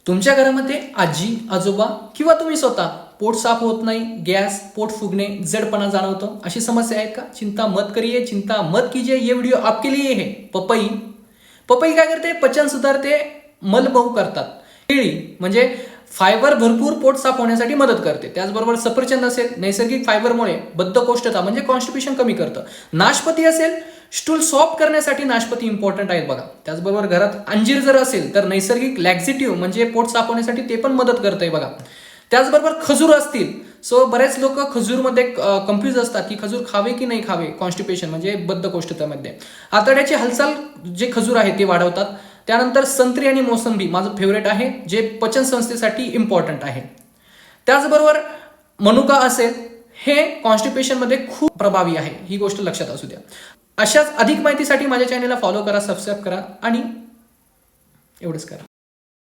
तुमच्या घरामध्ये आजी आजोबा किंवा तुम्ही स्वतः पोट साफ होत नाही, गॅस, पोट फुगणे, जडपणा जाणवतो, अशी समस्या आहेत का? चिंता मत करिए, चिंता मत कीजिए, ये वीडियो आपके लिए है। पपई पपई काय करते? पचन सुधारते, मल मऊ करतात। केळी म्हणजे फायबर भरपूर पोट साफ होण्यासाठी मदत करते। त्याचबरोबर सफरचंद असेल, नैसर्गिक फायबरमुळे बद्धकोष्ठता म्हणजे कॉन्स्टिपेशन कमी करतं। नाशपती असेल, स्टूल सॉफ्ट करण्यासाठी नाशपती इम्पॉर्टंट आहेत बघा। त्याचबरोबर घरात अंजीर जर असेल तर नैसर्गिक लॅक्झेटिव्ह म्हणजे पोट साफ होण्यासाठी ते पण मदत करतंय बघा। त्याचबरोबर खजूर असतील, सो बरेच लोक खजूरमध्ये कन्फ्यूज असतात की खजूर खावे की नाही खावे, कॉन्स्टिपेशन म्हणजे बद्धकोष्ठतेमध्ये। आतड्याची हालचाल जे खजूर आहे ते वाढवतात। त्यानंतर संत्री आणि मोसंबी माझं फेवरेट आहे, जे पचन संस्थेसाठी इम्पॉर्टंट आहे। त्याचबरोबर मनुका असेल, हे कॉन्स्टिपेशनमध्ये खूप प्रभावी आहे, ही गोष्ट लक्षात असू द्या। अशाच अधिक माहितीसाठी माझ्या चॅनलला फॉलो करा, सबस्क्राईब करा आणि एवढंच करा।